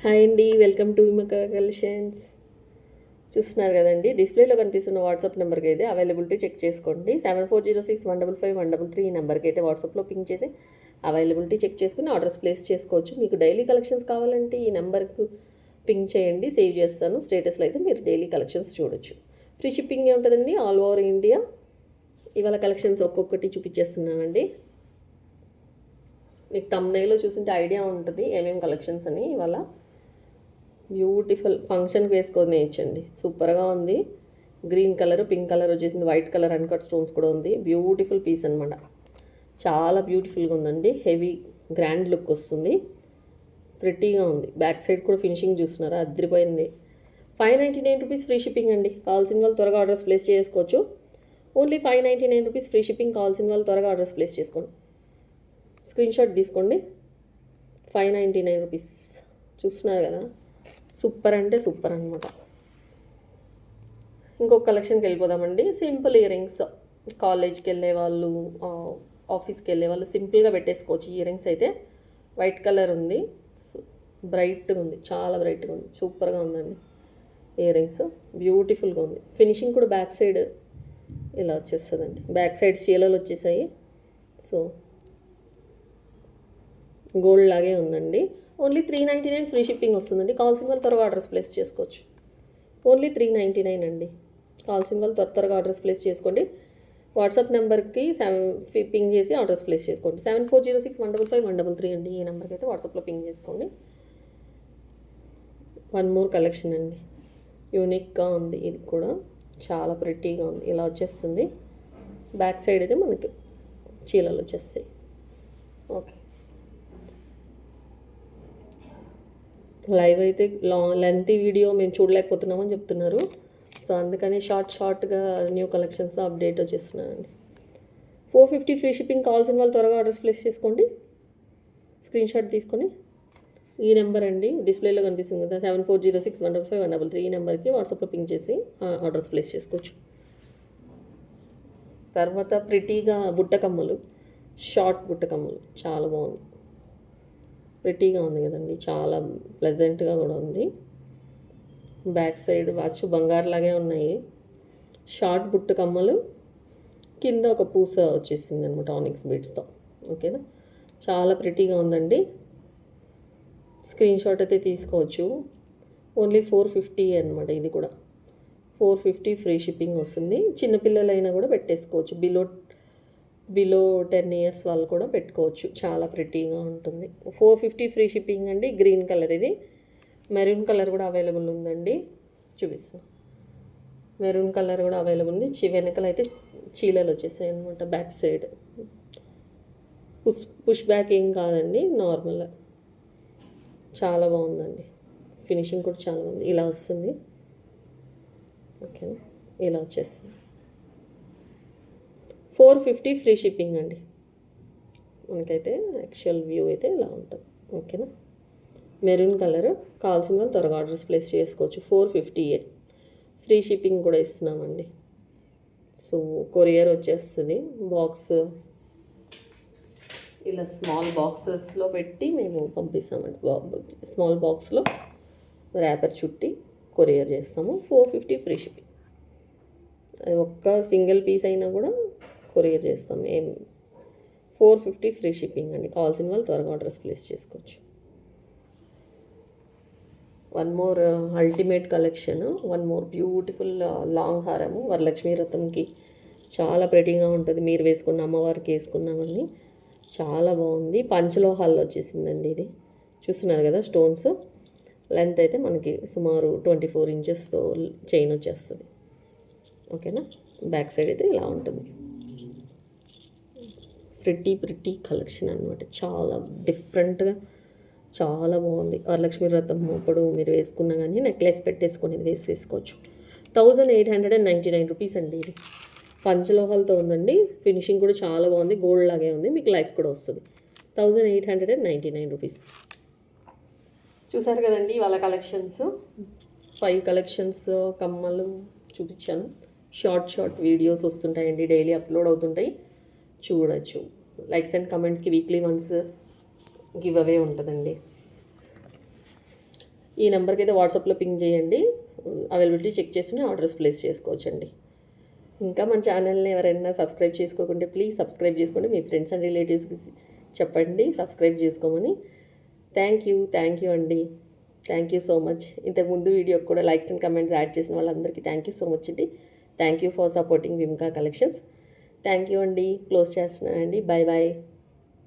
Hi అండి, welcome to విమక collections. చూస్తున్నారు కదండి, డిస్ప్లేలో కనిపిస్తున్న వాట్సాప్ నెంబర్కి అయితే అవైలబిలిటీ చెక్ చేసుకోండి. 7406155133 ఈ నెంబర్కి అయితే వాట్సాప్లో పింక్ చేసి అవైలబిలిటీ చెక్ చేసుకుని ఆర్డర్స్ ప్లేస్ చేసుకోవచ్చు. మీకు డైలీ కలెక్షన్స్ కావాలంటే ఈ నెంబర్కు పింక్ చేయండి, సేవ్ చేస్తాను. స్టేటస్లో అయితే మీరు డైలీ కలెక్షన్స్ చూడొచ్చు. ఫ్రీ షిప్పింగ్ ఉంటుందండి ఆల్ ఓవర్ ఇండియా. ఇవాళ కలెక్షన్స్ ఒక్కొక్కటి చూపించేస్తున్నానండి. మీకు తమ్నైలో చూసింటే ఐడియా ఉంటుంది ఏమేమి కలెక్షన్స్ అని. ఇవాళ బ్యూటిఫుల్ ఫంక్షన్కి వేసుకొని వేయచ్చండి, సూపర్గా ఉంది. గ్రీన్ కలర్, పింక్ కలర్ వచ్చేసింది, వైట్ కలర్ అన్కట్ స్టోన్స్ కూడా ఉంది. బ్యూటిఫుల్ పీస్ అనమాట, చాలా బ్యూటిఫుల్గా ఉందండి. హెవీ గ్రాండ్ లుక్ వస్తుంది, ప్రిటీగా ఉంది. బ్యాక్ సైడ్ కూడా ఫినిషింగ్ చూస్తున్నారా, అదిరిపోయింది. 599 రూపీస్ ఫ్రీ షిప్పింగ్ అండి. కావాల్సిన వాళ్ళు త్వరగా ఆర్డర్స్ ప్లేస్ చేసుకోవచ్చు. Only 599 rupees free shipping. కావాల్సిన వాళ్ళు త్వరగా ఆర్డర్స్ ప్లేస్ చేసుకోండి. స్క్రీన్ షాట్ తీసుకోండి. 599 రూపీస్ చూస్తున్నారు కదా, సూపర్ అంటే సూపర్ అనమాట. ఇంకొక కలెక్షన్కి వెళ్ళిపోదామండి. సింపుల్ ఇయర్ రింగ్స్, కాలేజ్కి వెళ్ళే వాళ్ళు, ఆఫీస్కి వెళ్ళే వాళ్ళు సింపుల్గా పెట్టేసుకోవచ్చు. ఇయర్ రింగ్స్ అయితే వైట్ కలర్ ఉంది, బ్రైట్గా ఉంది, చాలా బ్రైట్గా ఉంది, సూపర్గా ఉందండి. ఇయర్ రింగ్స్ బ్యూటిఫుల్గా ఉంది. ఫినిషింగ్ కూడా బ్యాక్ సైడ్ ఇలా వచ్చేస్తుందండి. బ్యాక్ సైడ్ చీలలు వచ్చేసాయి. సో గోల్డ్ లాగే ఉందండి. ఓన్లీ 399 ఫ్రీ షిప్పింగ్ వస్తుందండి. కావాల్సిన వాళ్ళు త్వరగా ఆర్డర్స్ ప్లేస్ చేసుకోవచ్చు. ఓన్లీ 399 అండి. కావాల్సిన వాళ్ళు త్వరగా ఆర్డర్స్ ప్లేస్ చేసుకోండి. వాట్సాప్ నెంబర్కి పింగ్ చేసి ఆర్డర్స్ ప్లేస్ చేసుకోండి. 7406155133 అండి. ఈ నెంబర్కి అయితే వాట్సాప్లో పింగ్ చేసుకోండి. వన్ మోర్ కలెక్షన్ అండి, యూనిక్గా ఉంది. ఇది కూడా చాలా ప్రిటీగా ఉంది. ఇలా వచ్చేస్తుంది. బ్యాక్ సైడ్ అయితే మనకి చీలలు వచ్చేస్తాయి. ఓకే, లైవ్ అయితే లెంతీ వీడియో మేము చూడలేకపోతున్నామని చెప్తున్నారు. సో అందుకని షార్ట్గా న్యూ కలెక్షన్స్ అప్డేట్ వచ్చేస్తున్నానండి. 450 ఫ్రీ షిప్పింగ్. కావాల్సిన వాళ్ళు త్వరగా ఆర్డర్స్ ప్లేస్ చేసుకోండి. స్క్రీన్ షాట్ తీసుకొని ఈ నెంబర్ అండి, డిస్ప్లేలో కనిపిస్తుంది కదా, 7406155133 ఈ నెంబర్కి వాట్సాప్లో పింక్ చేసి ఆర్డర్స్ ప్లేస్ చేసుకోవచ్చు. తర్వాత ప్రిటీగా బుట్టకమ్మలు, షార్ట్ బుట్టకమ్మలు చాలా బాగుంది, ప్రిటీగా ఉంది కదండి, చాలా ప్లెజెంట్గా కూడా ఉంది. బ్యాక్ సైడ్ వాచ్ బంగారులాగే ఉన్నాయి. షార్ట్ బుట్ట కమ్మలు, కింద ఒక పూస వచ్చేసింది అనమాట ఆనిక్స్ బీడ్స్తో. ఓకేనా, చాలా ప్రిటీగా ఉందండి. స్క్రీన్ షాట్ అయితే తీసుకోవచ్చు. ఓన్లీ 450 అనమాట. ఇది కూడా 450 ఫ్రీ షిప్పింగ్ వస్తుంది. చిన్నపిల్లలైనా కూడా పెట్టేసుకోవచ్చు. బిలో 10 ఇయర్స్ వాళ్ళు కూడా పెట్టుకోవచ్చు. చాలా ప్రిటీగా ఉంటుంది. 450 ఫ్రీ షిప్పింగ్ అండి. గ్రీన్ కలర్, ఇది మెరూన్ కలర్ కూడా అవైలబుల్ ఉందండి. చూపిస్తాను, మెరూన్ కలర్ కూడా అవైలబుల్ ఉంది. వెనకలు అయితే చీలలు వచ్చేసాయి అనమాట. బ్యాక్ సైడ్ పుష్ బ్యాక్ ఏం కాదండి, నార్మల్. చాలా బాగుందండి. ఫినిషింగ్ కూడా చాలా బాగుంది. ఇలా వస్తుంది. ఓకేనా, ఇలా వచ్చేస్తుంది. 450 ఫ్రీ షిప్పింగ్ అండి. మనకైతే యాక్చువల్ వ్యూ అయితే ఇలా ఉంటుంది. ఓకేనా, మెరూన్ కలర్. కావాల్సిన వాళ్ళు త్వరగా ఆర్డర్స్ ప్లేస్ చేసుకోవచ్చు. 450 ఫ్రీ షిప్పింగ్ కూడా ఇస్తున్నామండి. సో కొరియర్ వచ్చేస్తుంది. బాక్స్ ఇలా స్మాల్ బాక్సెస్లో పెట్టి మేము పంపిస్తామండి. స్మాల్ బాక్స్లో ర్యాపర్ చుట్టి కొరియర్ చేస్తాము. 450 ఫ్రీ షిప్పింగ్. ఒక్క సింగిల్ పీస్ అయినా కూడా కొరియర్ చేస్తాం. 450 ఫ్రీ షిప్పింగ్ అండి. కావాల్సిన వాళ్ళు త్వరగా ఆర్డర్స్ ప్లేస్ చేసుకోవచ్చు. One more ultimate collection, one more beautiful long హారము. వరలక్ష్మీ వ్రతంకి చాలా ప్రెటీగా ఉంటుంది. మీరు వేసుకున్న, అమ్మవారికి వేసుకున్నామని చాలా బాగుంది. పంచలోహాల్లో వచ్చేసిందండి. ఇది చూస్తున్నారు కదా, స్టోన్స్. లెంత్ అయితే మనకి సుమారు 24 ఇంచెస్తో చైన్ వచ్చేస్తుంది. ఓకేనా, బ్యాక్ సైడ్ అయితే ఇలా ఉంటుంది. ప్రిటీ కలెక్షన్ అనమాట. చాలా డిఫరెంట్గా చాలా బాగుంది. వరలక్ష్మి వ్రతం అప్పుడు మీరు వేసుకున్నా కానీ నెక్లెస్ పెట్టేసుకొని ఇది వేసేసుకోవచ్చు. 1899 రూపీస్ అండి. ఇది పంచలోహాలతో ఉందండి. ఫినిషింగ్ కూడా చాలా బాగుంది, గోల్డ్ లాగే ఉంది. మీకు లైఫ్ కూడా వస్తుంది. 1899 రూపీస్. చూసారు కదండి వాళ్ళ కలెక్షన్స్. 5 కలెక్షన్స్ కమ్మలు చూపించాను. షార్ట్ వీడియోస్ వస్తుంటాయండి, డైలీ అప్లోడ్ అవుతుంటాయి, చూడొచ్చు. లైక్స్ అండ్ కమెంట్స్కి వీక్లీ వన్స్ గివ్ అవే ఉంటుందండి. ఈ నెంబర్కి అయితే వాట్సాప్లో పింగ్ చేయండి. అవైలబిలిటీ చెక్ చేసుకుని ఆర్డర్స్ ప్లేస్ చేసుకోవచ్చండి. ఇంకా మన ఛానల్ని ఎవరైనా సబ్స్క్రైబ్ చేసుకోకుంటే ప్లీజ్ సబ్స్క్రైబ్ చేసుకోండి. మీ ఫ్రెండ్స్ అండ్ రిలేటివ్స్కి చెప్పండి సబ్స్క్రైబ్ చేసుకోమని. థ్యాంక్ యూ అండి. Thank you so much. ఇంతకుముందు వీడియోకి కూడా లైక్స్ అండ్ కమెంట్స్ యాడ్ చేసిన వాళ్ళందరికీ థ్యాంక్ యూ సో మచ్ అండి. Thank you for supporting Vimka collections. Thank you అండి. క్లోజ్ చేస్తున్నానండి. Bye bye.